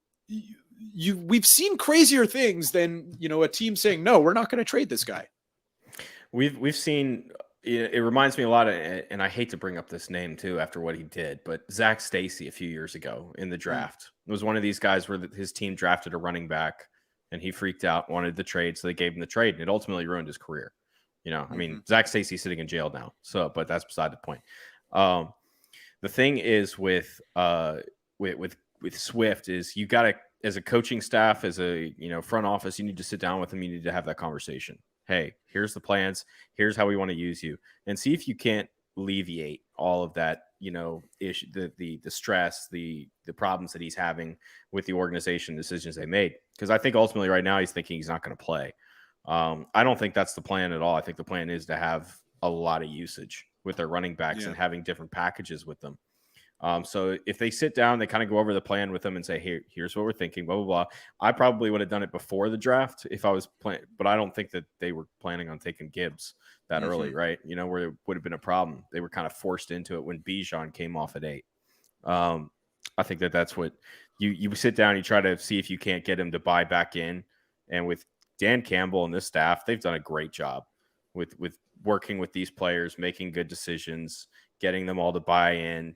we've seen crazier things than, a team saying, no, we're not going to trade this guy. We've seen, it reminds me a lot of, and I hate to bring up this name too after what he did, but Zach Stacy a few years ago in the draft was one of these guys where his team drafted a running back and he freaked out, wanted the trade, so they gave him the trade, and it ultimately ruined his career. I mean, Zach Stacy's sitting in jail now, but that's beside the point. The thing is with Swift is you got to, as a coaching staff, as a front office, you need to sit down with him. You need to have that conversation. Hey, here's the plans. Here's how we want to use you, and see if you can't alleviate all of that, issue, the stress, the problems that he's having with the organization decisions they made. Because I think ultimately right now he's thinking he's not going to play. I don't think that's the plan at all. I think the plan is to have a lot of usage with their running backs and having different packages with them. So if they sit down, they kind of go over the plan with them and say, hey, here's what we're thinking, blah, blah, blah. I probably would have done it before the draft if I was playing, but I don't think that they were planning on taking Gibbs that early, right? Where it would have been a problem. They were kind of forced into it when Bijan came off at 8. I think that's what you sit down, you try to see if you can't get him to buy back in. And with Dan Campbell and this staff, they've done a great job with working with these players, making good decisions, getting them all to buy in.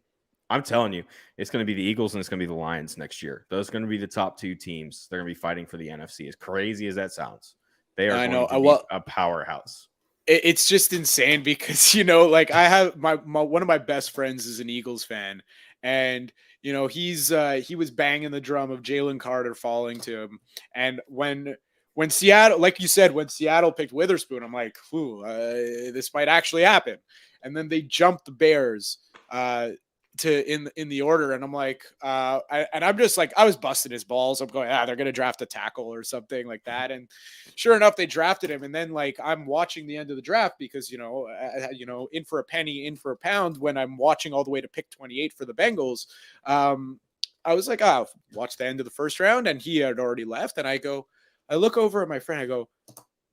I'm telling you, it's going to be the Eagles and it's going to be the Lions next year. Those are going to be the top 2 teams. They're going to be fighting for the NFC. As crazy as that sounds, they are going to be a powerhouse. It's just insane because, I have my one of my best friends is an Eagles fan, and, he was banging the drum of Jalen Carter falling to him. And when Seattle, like you said, when Seattle picked Witherspoon, I'm like, this might actually happen. And then they jumped the Bears, in the order, and I'm like, I'm just like, I was busting his balls. I'm going, they're gonna draft a tackle or something like that, and sure enough, they drafted him. And then, like, I'm watching the end of the draft because in for a penny, in for a pound. When I'm watching all the way to pick 28 for the Bengals, I was like, watch the end of the first round, and he had already left. And I look over at my friend, I go,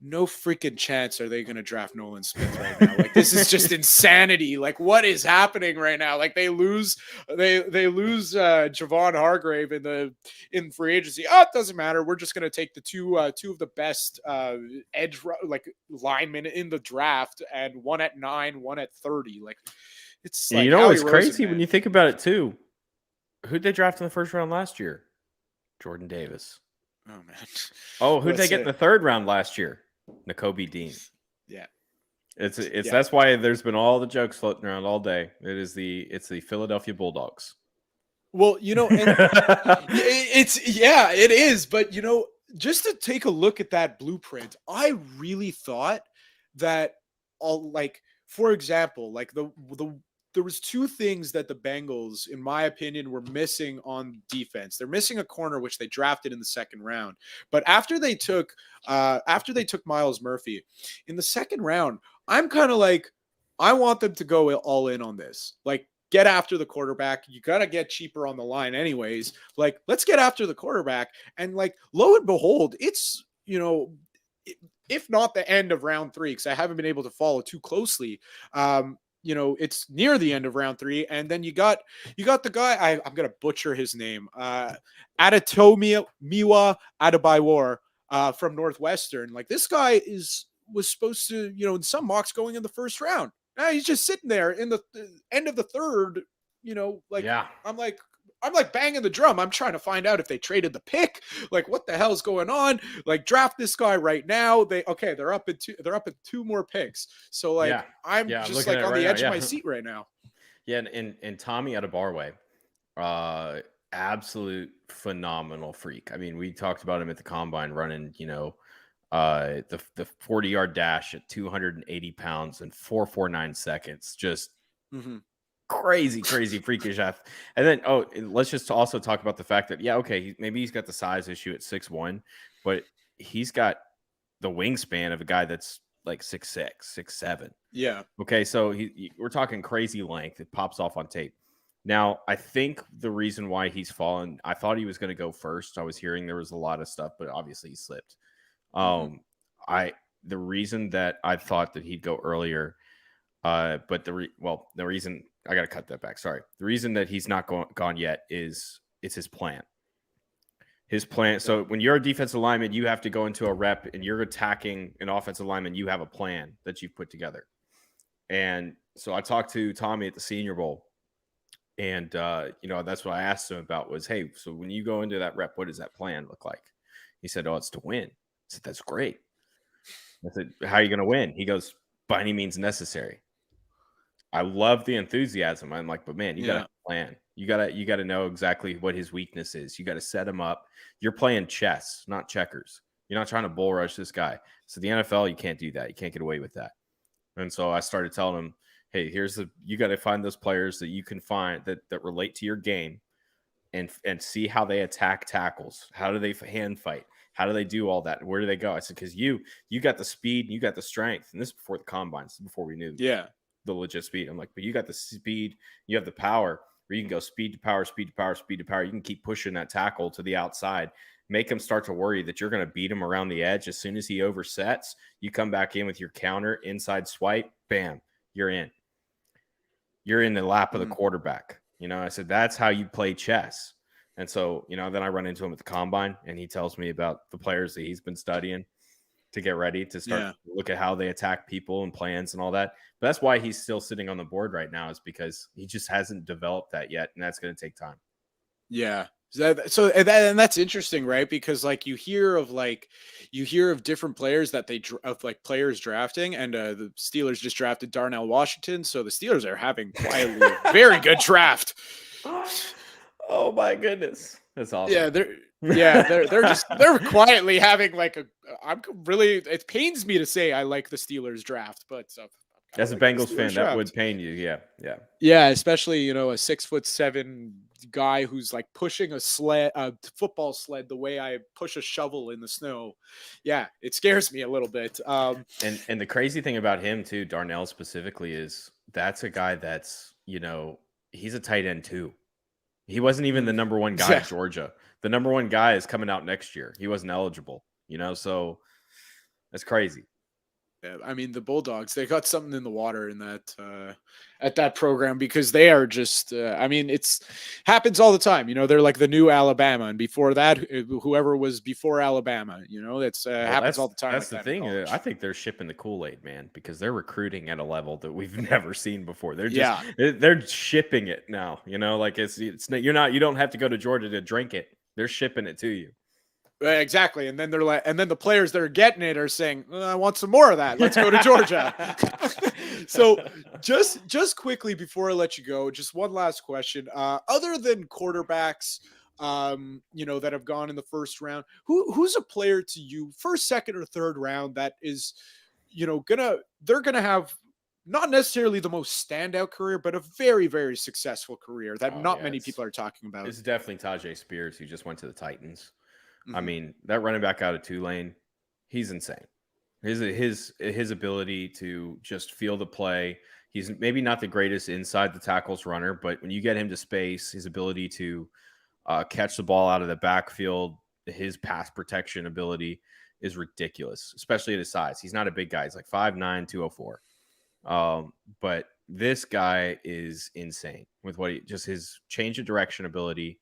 no freaking chance are they going to draft Nolan Smith right now. Like, this is just insanity. Like, what is happening right now? Like, they lose Javon Hargrave in free agency. It doesn't matter. We're just going to take the two of the best edge linemen in the draft, and one at 9, one at 30. Like, it's like, it's crazy when you think about it too. Who'd they draft in the first round last year? Jordan Davis. Oh man. Oh, who'd they get in the third round last year? N'Kobe Dean. Yeah. That's why there's been all the jokes floating around all day. It's the Philadelphia Bulldogs. Well, it is. But, just to take a look at that blueprint, I really thought that for example, like there was 2 things that the Bengals, in my opinion, were missing on defense. They're missing a corner, which they drafted in the second round. But after they took Myles Murphy in the second round, I'm kind of like, I want them to go all in on this. Like, get after the quarterback. You got to get cheaper on the line anyways. Like, let's get after the quarterback. And, like, lo and behold, it's, if not the end of round 3, because I haven't been able to follow too closely, it's near the end of round 3, and then you got the guy, I'm gonna butcher his name, Adetomiwa Adebayor from Northwestern. Like, this guy was supposed to, in some mocks going in the first round. Now he's just sitting there in the end of the third. I'm like, I'm like banging the drum. I'm trying to find out if they traded the pick. Like, what the hell's going on? Like, draft this guy right now. They're up at two more picks. So like, I'm just like on the edge of my seat right now. Yeah, and Tommy Adebarwe, absolute phenomenal freak. I mean, we talked about him at the combine running, the 40-yard dash at 280 pounds and 4.49 seconds. Just crazy freakish athlete. And then let's just also talk about the fact that maybe he's got the size issue at 6'1", but he's got the wingspan of a guy that's like 6'6", 6'7". Yeah. Okay, so we're talking crazy length. It pops off on tape. Now, I think the reason why he's fallen, I thought he was going to go first. I was hearing there was a lot of stuff, but obviously he slipped. The reason that I thought that he'd go earlier, but the reason I got to cut that back. Sorry. The reason that he's not gone yet is it's his plan. His plan. So when you're a defensive lineman, you have to go into a rep and you're attacking an offensive lineman. You have a plan that you've put together. And so I talked to Tommy at the Senior Bowl, and that's what I asked him about was, hey, so when you go into that rep, what does that plan look like? He said, oh, it's to win. I said, that's great. I said, how are you going to win? He goes, by any means necessary. I love the enthusiasm. I'm like, but man, you got to plan. You got to know exactly what his weakness is. You got to set him up. You're playing chess, not checkers. You're not trying to bull rush this guy. So the NFL, you can't do that. You can't get away with that. And so I started telling him, hey, you got to find those players that you can find that relate to your game and see how they attack tackles. How do they hand fight? How do they do all that? Where do they go? I said, because you got the speed, you got the strength. And this is before the combines, before we knew the legit speed. I'm like, but you got the speed, you have the power where you can go speed to power, speed to power, speed to power. You can keep pushing that tackle to the outside, make him start to worry that you're going to beat him around the edge. As soon as he oversets, you come back in with your counter, inside swipe, bam, you're in. You're in the lap of the quarterback. I said, that's how you play chess. And so, then I run into him at the combine and he tells me about the players that he's been studying to get ready to start to look at how they attack people and plans and all that. But that's why he's still sitting on the board right now, is because he just hasn't developed that yet. And that's going to take time. Yeah. And that's interesting, right? Because like you hear of different players that players drafting, and the Steelers just drafted Darnell Washington. So the Steelers are having quietly a very good draft. Oh my goodness. That's awesome. Yeah, they're quietly having it pains me to say I like the Steelers draft, but as a Bengals fan, that would pain you. Yeah, especially a 6'7" guy who's like pushing a football sled the way I push a shovel in the snow. Yeah, it scares me a little bit. And the crazy thing about him too, Darnell specifically, is that's a guy that's he's a tight end too. He wasn't even the number one guy at Georgia. The number one guy is coming out next year. He wasn't eligible, so that's crazy. Yeah, I mean, the Bulldogs, they got something in the water in that at that program, because they are just it's happens all the time. They're like the new Alabama, and before that, whoever was before Alabama, that's happens all the time. That's the thing. I think they're shipping the Kool-Aid, man, because they're recruiting at a level that we've never seen before. They're just they're shipping it now. You don't have to go to Georgia to drink it. They're shipping it to you. Exactly. And then they're like, and then the players that are getting it are saying, I want some more of that. Let's go to Georgia. So just quickly before I let you go, just one last question. Other than quarterbacks, that have gone in the first round, who's a player to you, first, second, or third round, that is, they're going to have not necessarily the most standout career, but a very, very successful career that many people are talking about? It's definitely Tajay Spears, who just went to the Titans. I mean, that running back out of Tulane, he's insane. His ability to just feel the play. He's maybe not the greatest inside the tackles runner, but when you get him to space, his ability to catch the ball out of the backfield, his pass protection ability is ridiculous, especially at his size. He's not a big guy. He's like 5'9", 204. But this guy is insane with just his change of direction ability.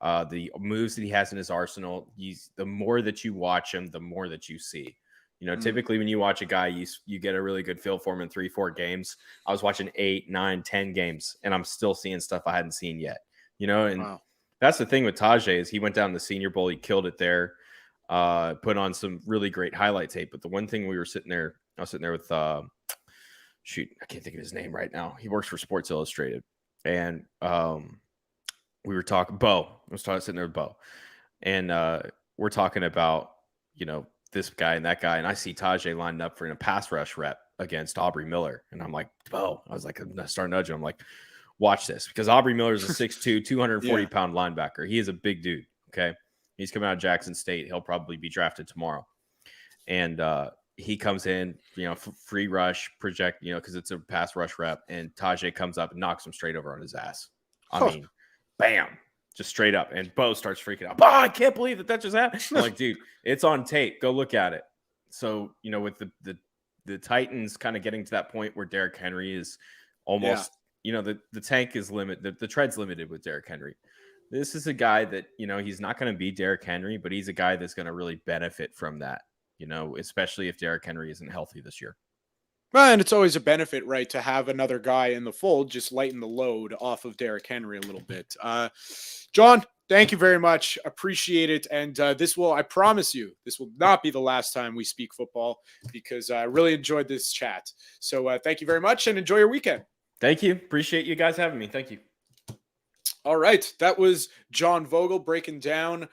The moves that he has in his arsenal, the more that you watch him, the more that you see. Typically when you watch a guy, you get a really good feel for him in 3-4 games. I was watching 8, 9, 10 games, and I'm still seeing stuff I hadn't seen yet. And That's the thing with Tajay is he went down the Senior Bowl. He killed it there. Put on some really great highlight tape. But the one thing I was sitting there with, I can't think of his name right now. He works for Sports Illustrated. And we were talking, sitting there with Bo. And we're talking about, this guy and that guy. And I see Tajay lined up for a pass rush rep against Aubrey Miller. And I'm like, Bo, I was like, I start nudging. I'm like, watch this. Because Aubrey Miller is a 6'2", 240-pound linebacker. He is a big dude, okay? He's coming out of Jackson State. He'll probably be drafted tomorrow. And he comes in, free rush, project, because it's a pass rush rep. And Tajay comes up and knocks him straight over on his ass. I mean, bam. Just straight up. And Bo starts freaking out. Oh, I can't believe that just happened. I'm like, dude, it's on tape. Go look at it. So, with the Titans kind of getting to that point where Derrick Henry is almost, the tank is limited. The tread's limited with Derrick Henry. This is a guy that, he's not going to be Derrick Henry, but he's a guy that's going to really benefit from that, especially if Derrick Henry isn't healthy this year. Well, and it's always a benefit, right, to have another guy in the fold, just lighten the load off of Derrick Henry a little bit. John, thank you very much. Appreciate it. And I promise you, this will not be the last time we speak football because I really enjoyed this chat. So thank you very much and enjoy your weekend. Thank you. Appreciate you guys having me. Thank you. All right. That was John Vogel breaking down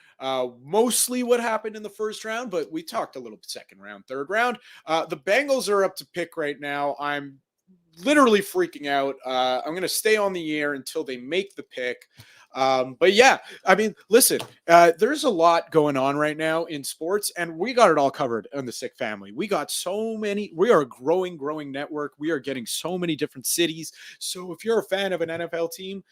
mostly what happened in the first round, but we talked a little second round, third round. The Bengals are up to pick right now. I'm literally freaking out. I'm going to stay on the air until they make the pick. But yeah, I mean, listen, there's a lot going on right now in sports, and we got it all covered on the Sick Family. We got we are a growing network. We are getting so many different cities. So if you're a fan of an NFL team,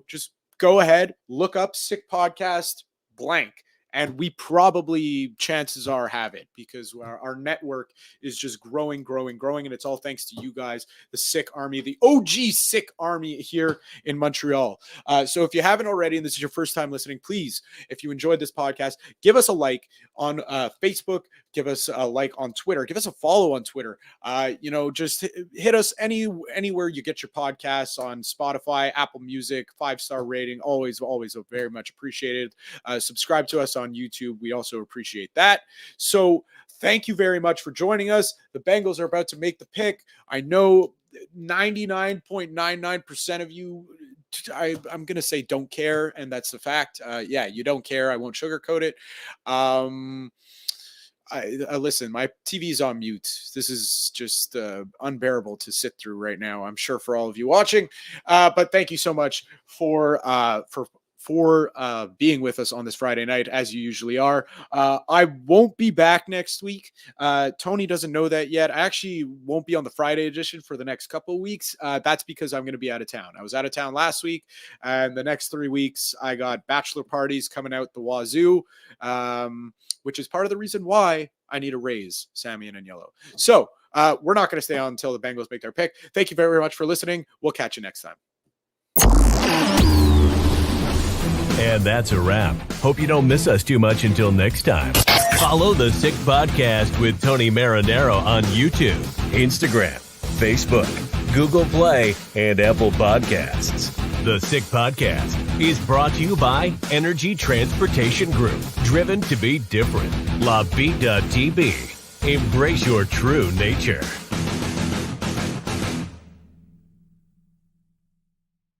just go ahead, look up Sick Podcast blank. And we probably, chances are, have it because our network is just growing. And it's all thanks to you guys, the Sick Army, the OG Sick Army here in Montreal. So if you haven't already, and this is your first time listening, please, if you enjoyed this podcast, give us a like on Facebook, give us a like on Twitter, give us a follow on Twitter. Just hit us anywhere you get your podcasts on Spotify, Apple Music, 5-star rating, always very much appreciated. Subscribe to us on YouTube. We also appreciate that. So thank you very much for joining us. The Bengals are about to make the pick. I know 99.99% of you, I'm going to say don't care. And that's the fact. You don't care. I won't sugarcoat it. Listen, my TV's on mute. This is just unbearable to sit through right now, I'm sure, for all of you watching. But thank you so much for being with us on this Friday night, as you usually are. I won't be back next week. Tony doesn't know that yet. I actually won't be on the Friday edition for the next couple of weeks. That's because I'm going to be out of town. I was out of town last week, and the next 3 weeks I got bachelor parties coming out the wazoo, which is part of the reason why I need a raise, Sammy and Yellow. So we're not going to stay on until the Bengals make their pick. Thank you very much for listening. We'll catch you next time. And that's a wrap. Hope you don't miss us too much until next time. Follow the Sick Podcast with Tony Marinaro on YouTube, Instagram, Facebook, Google Play, and Apple Podcasts. The Sick Podcast is brought to you by Energy Transportation Group. Driven to be different. La Vida TB. Embrace your true nature.